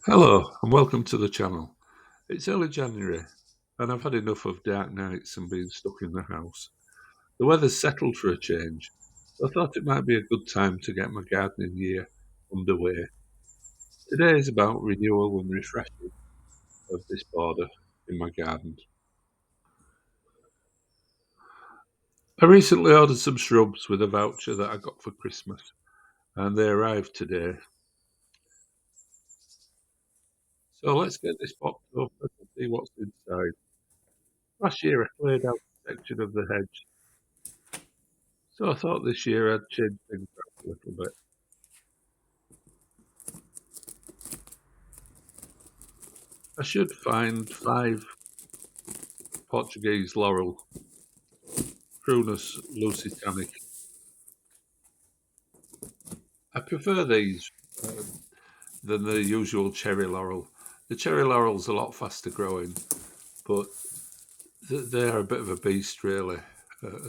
Hello and welcome to the channel. It's early January and I've had enough of dark nights and being stuck in the house. The weather's settled for a change, so I thought it might be a good time to get my gardening year underway. Today is about renewal and refreshing of this border in my garden. I recently ordered some shrubs with a voucher that I got for Christmas and they arrived today. So let's get this box open and see what's inside. Last year I cleared out a section of the hedge, so I thought this year I'd change things up a little bit. I should find 5 Portuguese Laurel, Prunus lusitanic. I prefer these than the usual cherry laurel. The cherry laurel's a lot faster growing, but they're a bit of a beast, really,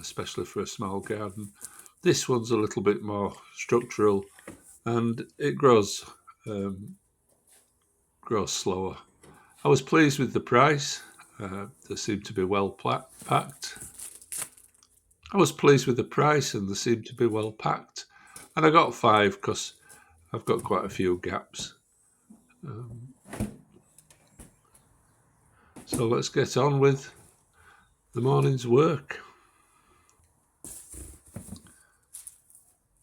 especially for a small garden. This one's a little bit more structural, and it grows slower. I was pleased with the price. They seem to be well packed. I was pleased with the price, and they seemed to be well packed. And I got 5 because I've got quite a few gaps. Um, so let's get on with the morning's work.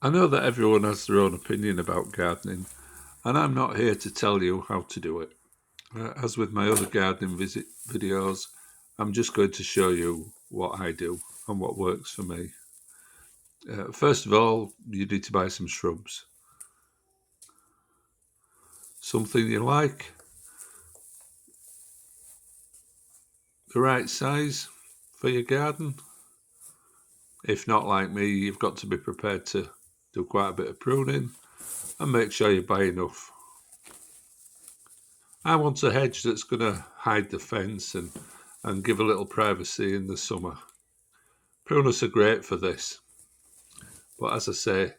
I know that everyone has their own opinion about gardening, and I'm not here to tell you how to do it. As with my other gardening videos, I'm just going to show you what I do and what works for me. First of all, you need to buy some shrubs. Something you like, the right size for your garden. If not like me, you've got to be prepared to do quite a bit of pruning and make sure you buy enough. I want a hedge that's going to hide the fence and give a little privacy in the summer. Pruners are great for this, but as I say,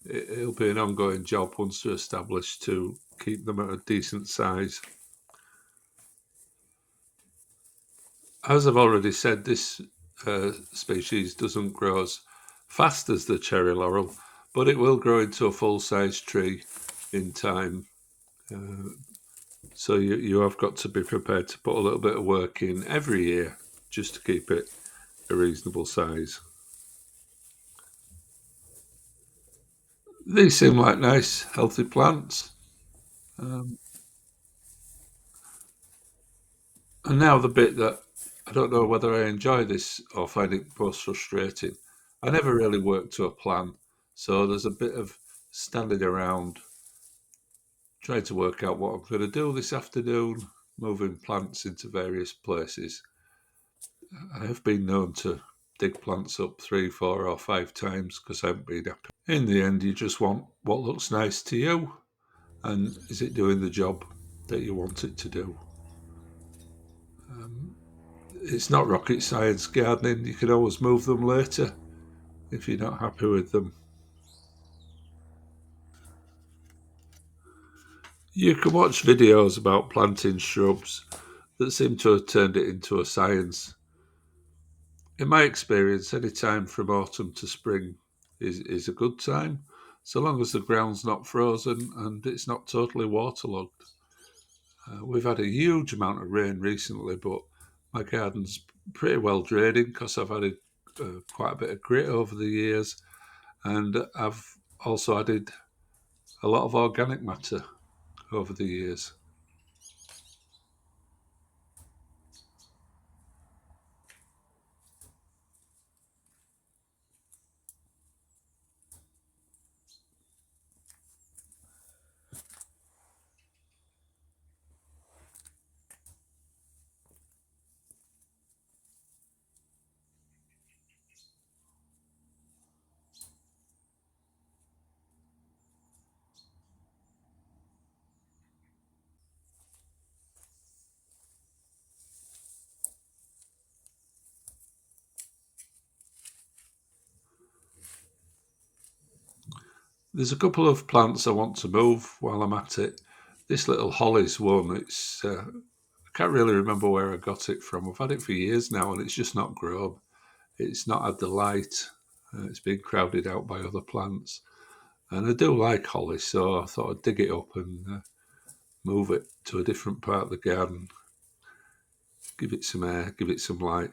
it'll be an ongoing job once they're established to keep them at a decent size. As I've already said, this species doesn't grow as fast as the cherry laurel, but it will grow into a full-size tree in time. So you have got to be prepared to put a little bit of work in every year just to keep it a reasonable size. These seem like nice, healthy plants. Um, and now the bit that I don't know whether I enjoy this or find it most frustrating. I never really work to a plan, so there's a bit of standing around trying to work out what I'm going to do this afternoon, moving plants into various places. I have been known to dig plants up 3, 4, or 5 times because I haven't been happy. In the end, you just want what looks nice to you, and is it doing the job that you want it to do? Um, it's not rocket science gardening. You can always move them later if you're not happy with them. You can watch videos about planting shrubs that seem to have turned it into a science. In my experience, any time from autumn to spring is a good time, so long as the ground's not frozen and it's not totally waterlogged. We've had a huge amount of rain recently, but my garden's pretty well draining because I've added quite a bit of grit over the years, and I've also added a lot of organic matter over the years. There's a couple of plants I want to move while I'm at it. This little holly's one. I can't really remember where I got it from. I've had it for years now, and it's just not grown. It's not had the light. It's been crowded out by other plants. And I do like holly, so I thought I'd dig it up and move it to a different part of the garden, give it some air, give it some light,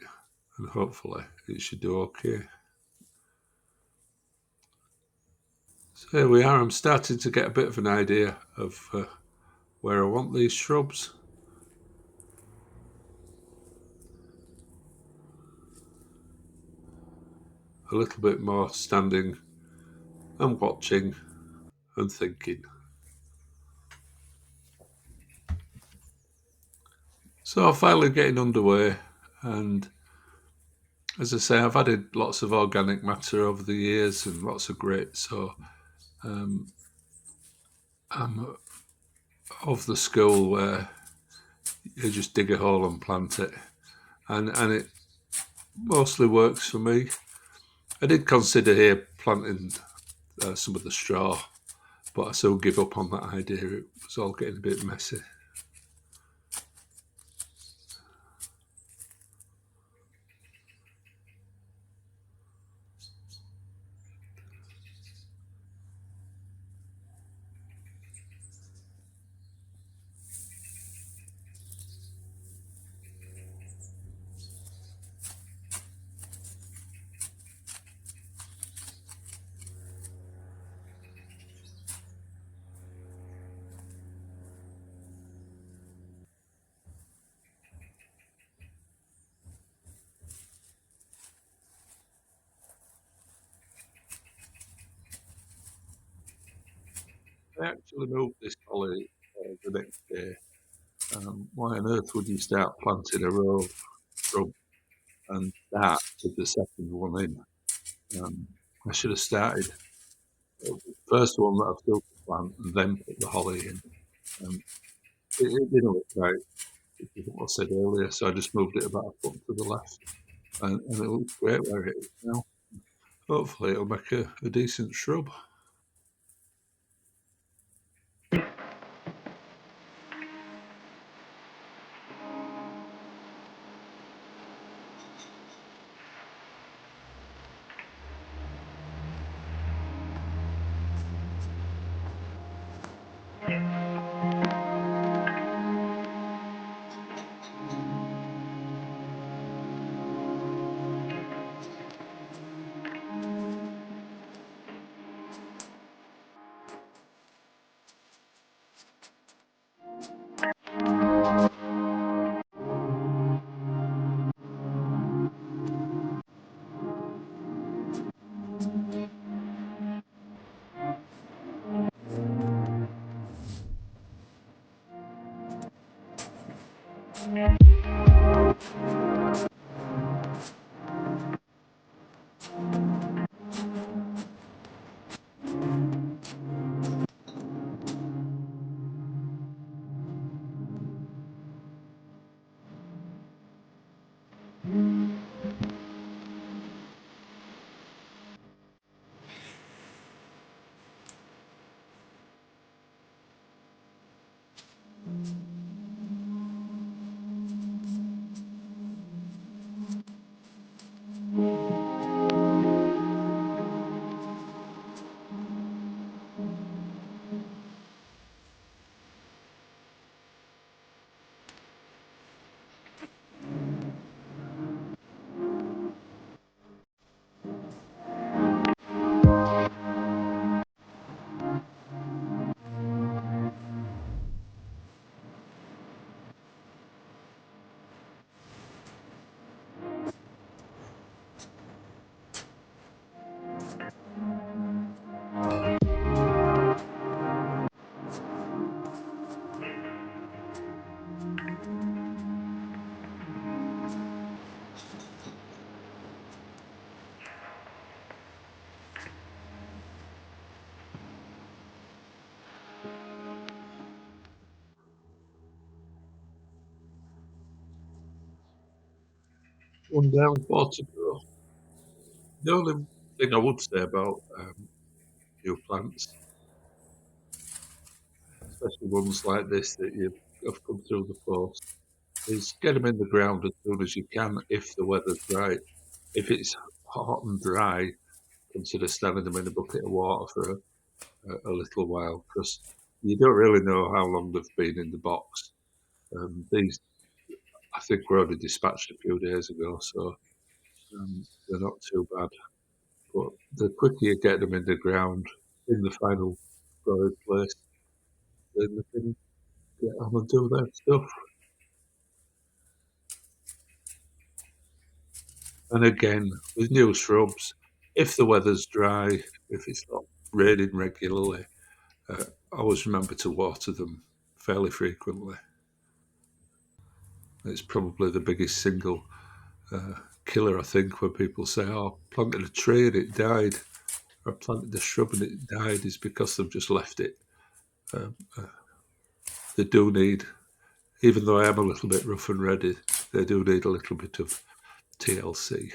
and hopefully it should do okay. So here we are. I'm starting to get a bit of an idea of where I want these shrubs. A little bit more standing and watching and thinking. So finally getting underway, and as I say, I've added lots of organic matter over the years and lots of grit, so I'm of the school where you just dig a hole and plant it, and it mostly works for me. I did consider here planting some of the straw, but I soon give up on that idea. It was all getting a bit messy. I actually moved this holly the next day. Why on earth would you start planting a row of shrub and start with the second one in? I should have started with the first one that I've still to plant and then put the holly in. Um, it didn't look right, which is what I said earlier, so I just moved it about a foot to the left, and it looks great where it is now. Hopefully, it'll make a decent shrub. One down, four to go. The only thing I would say about new plants, especially ones like this that you have come through the post, is get them in the ground as soon as you can if the weather's right. If it's hot and dry, consider standing them in a bucket of water for a little while, because you don't really know how long they've been in the box. These, I think, were only dispatched a few days ago, so they're not too bad. But the quicker you get them in the ground, in the final storage place, then they can get on and do their stuff. And again, with new shrubs, if the weather's dry, if it's not raining regularly, always remember to water them fairly frequently. It's probably the biggest single killer, I think, when people say, "Oh, I planted a tree and it died," or "I planted a shrub and it died," is because they've just left it. They do need, even though I am a little bit rough and ready, they do need a little bit of TLC.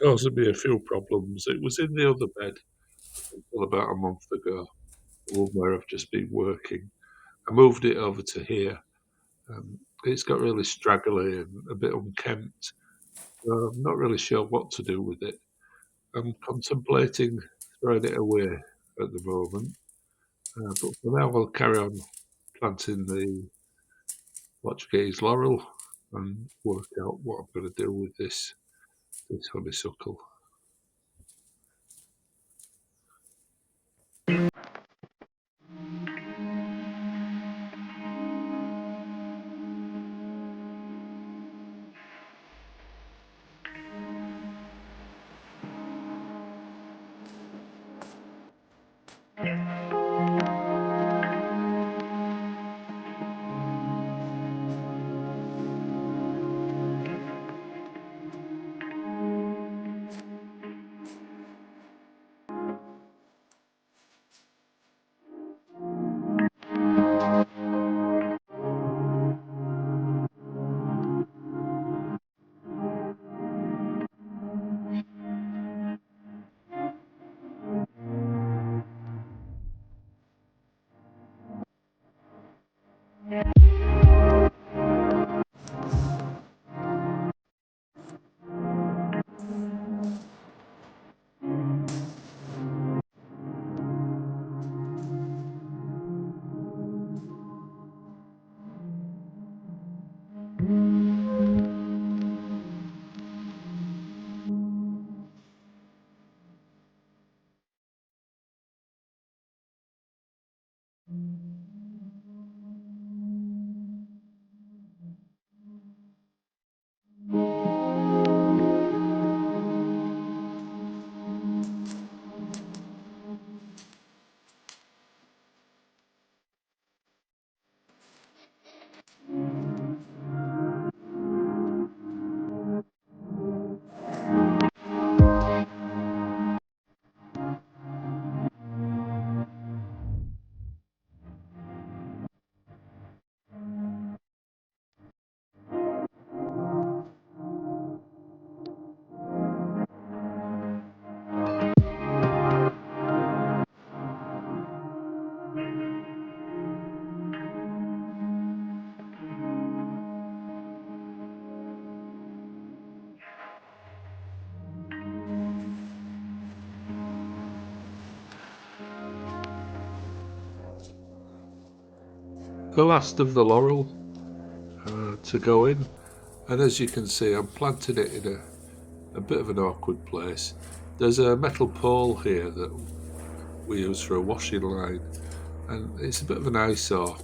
causing me a few problems. It was in the other bed until about a month ago, the one where I've just been working. I moved it over to here. It's got really straggly and a bit unkempt. So I'm not really sure what to do with it. I'm contemplating throwing it away at the moment, but for now I'll carry on planting the Portuguese laurel and work out what I'm going to do with this honeysuckle. The last of the laurel to go in, and as you can see I'm planting it in a bit of an awkward place. There's a metal pole here that we use for a washing line, and it's a bit of an eyesore.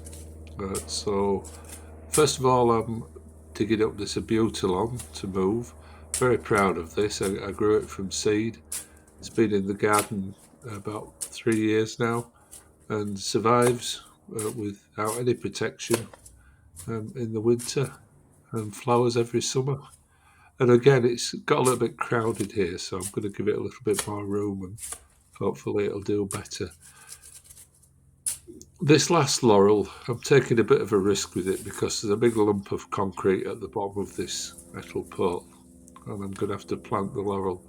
So first of all I'm digging up this abutilon to move. Very proud of this. I grew it from seed. It's been in the garden about 3 years now and survives without any protection in the winter and flowers every summer. And again, it's got a little bit crowded here, so I'm going to give it a little bit more room and hopefully it'll do better. This last laurel, I'm taking a bit of a risk with it because there's a big lump of concrete at the bottom of this metal pole, and I'm going to have to plant the laurel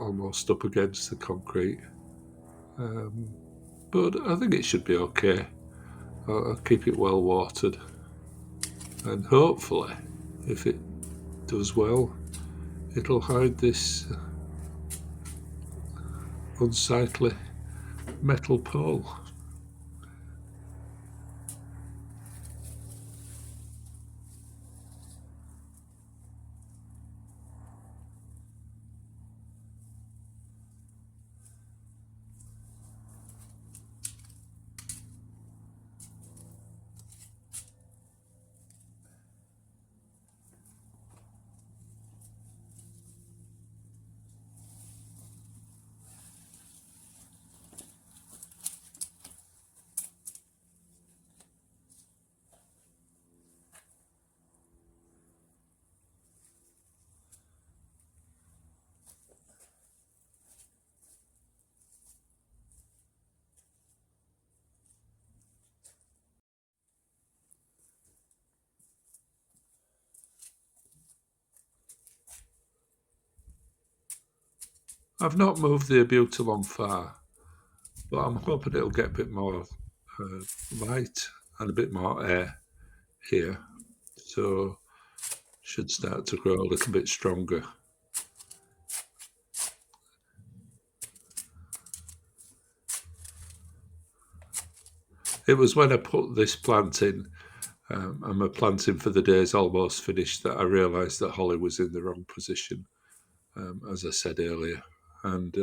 almost up against the concrete. But I think it should be okay. I'll keep it well watered, and hopefully, if it does well, it'll hide this unsightly metal pole. I've not moved the abute along far, but I'm hoping it'll get a bit more light and a bit more air here. So should start to grow a little bit stronger. It was when I put this plant in, and my planting for the day is almost finished, that I realised that holly was in the wrong position, as I said earlier. And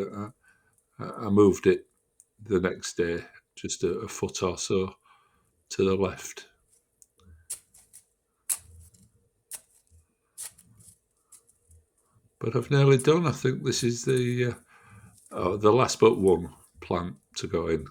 I moved it the next day, just a foot or so to the left. But I've nearly done. I think this is the last but one plant to go in.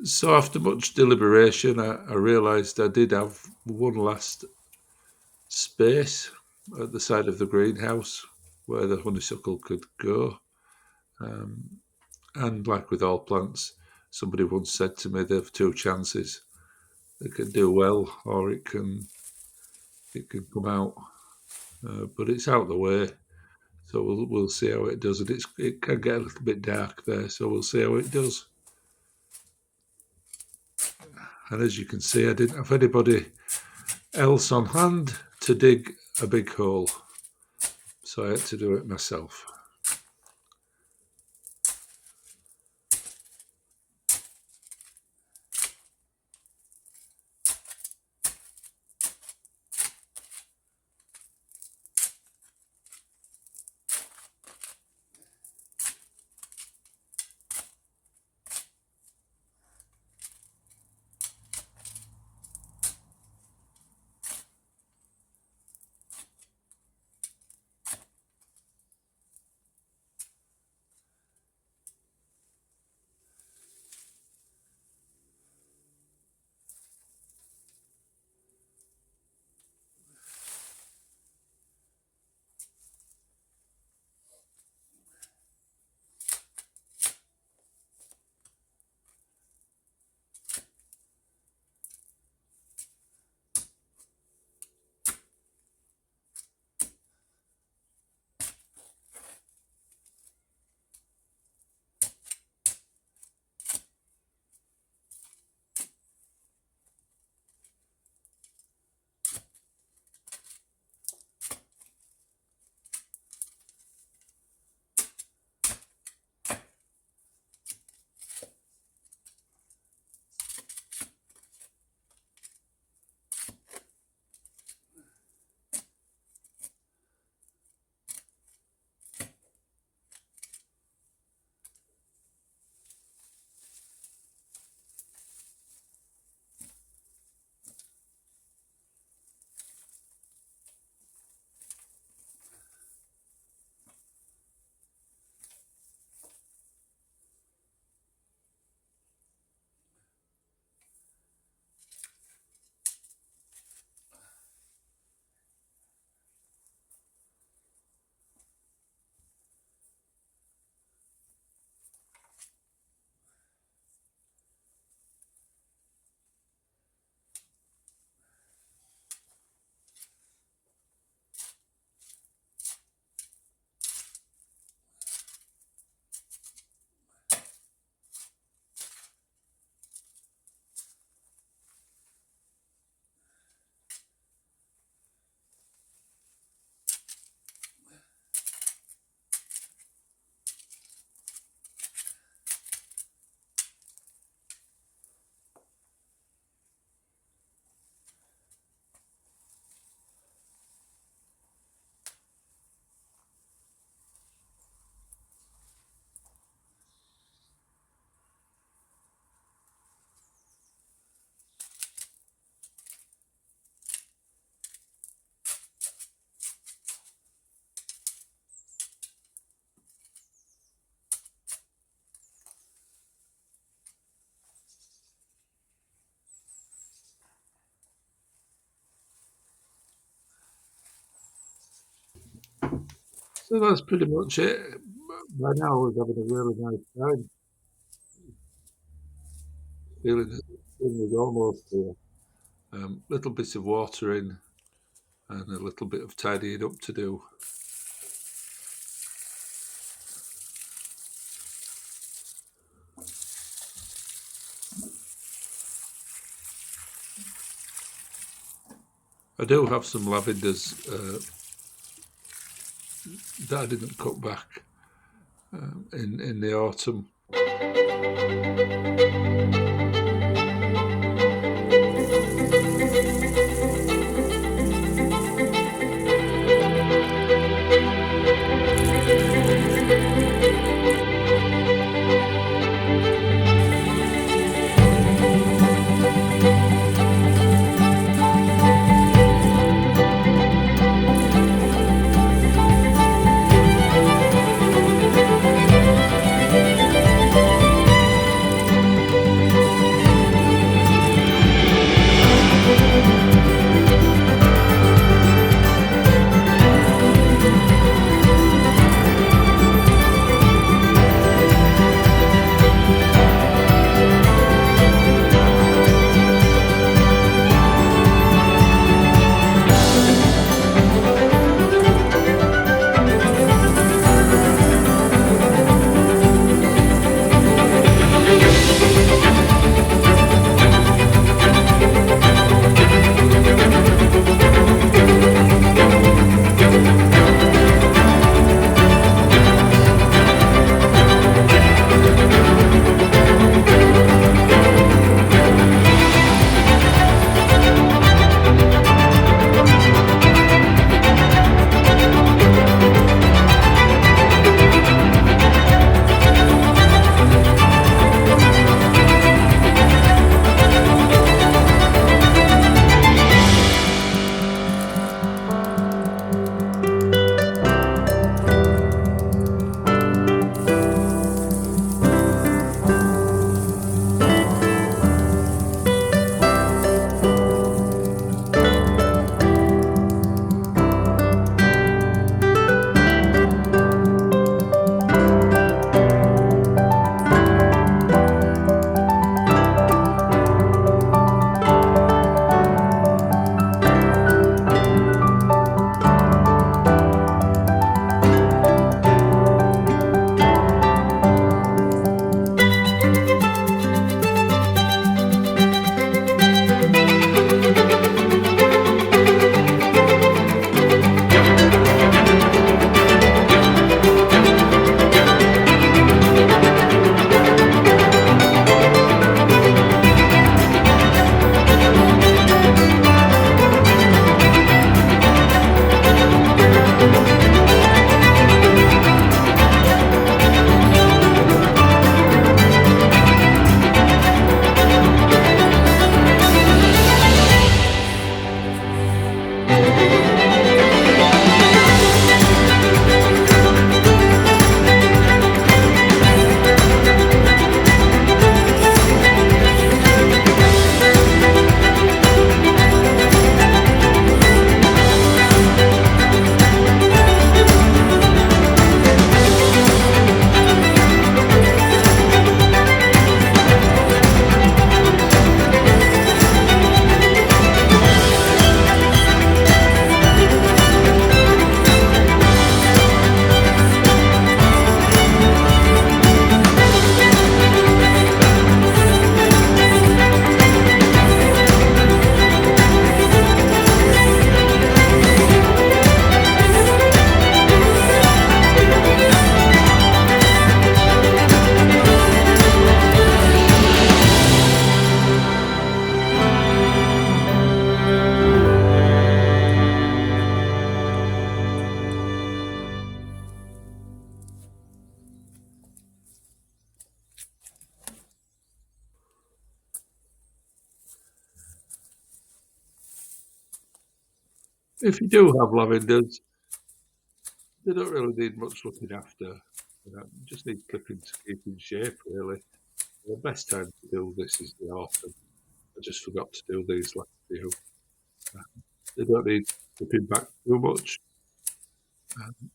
So after much deliberation, I realised I did have one last space at the side of the greenhouse where the honeysuckle could go. And like with all plants, somebody once said to me, they have two chances. It can do well, or it can come out. But it's out the way, so we'll see how it does. And it can get a little bit dark there, so we'll see how it does. And as you can see, I didn't have anybody else on hand to dig a big hole, so I had to do it myself. So that's pretty much it. By now, I was having a really nice time, feeling that spring was almost here. Little bit of watering and a little bit of tidying up to do. I do have some lavenders that I didn't cut back in the autumn. If you do have lavenders, they don't really need much looking after. Just need clipping to keep in shape, really. The best time to do this is the autumn. I just forgot to do these last few. They don't need clipping back too much.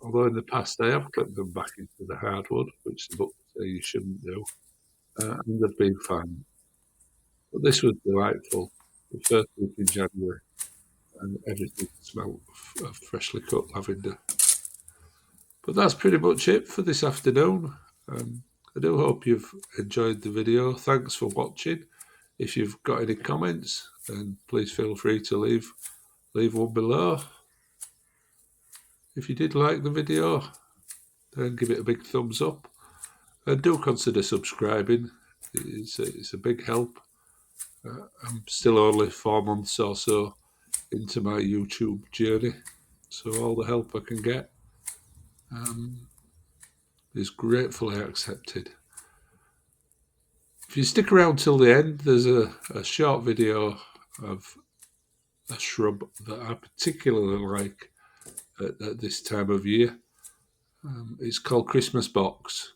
Although in the past I have clipped them back into the hardwood, which the book say you shouldn't do, and they've been fine. But this was delightful. The first week in January, and everything smelled of freshly cut lavender. But that's pretty much it for this afternoon. I do hope you've enjoyed the video. Thanks for watching. If you've got any comments, then please feel free to leave one below. If you did like the video, then give it a big thumbs up. And do consider subscribing. It's a big help. I'm still only 4 months or so into my YouTube journey, so all the help I can get is gratefully accepted. If you stick around till the end, there's a short video of a shrub that I particularly like at this time of year. It's called Christmas Box.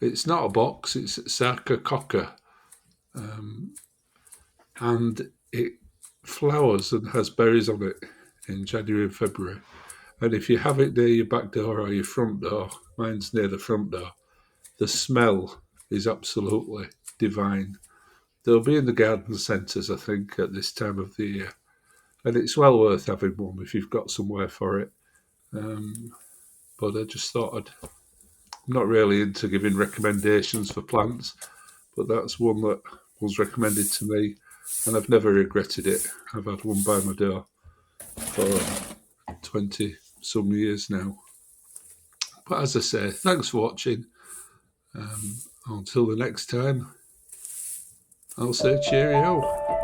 It's not a box, it's Sarcococca. And it flowers and has berries on it in January and February. And if you have it near your back door or your front door, mine's near the front door, the smell is absolutely divine. They'll be in the garden centres, I think, at this time of the year. And it's well worth having one if you've got somewhere for it. But I just thought I'm not really into giving recommendations for plants, but that's one that was recommended to me, and I've never regretted it. I've had one by my door for 20 some years now. But as I say, thanks for watching. Until the next time, I'll say cheerio.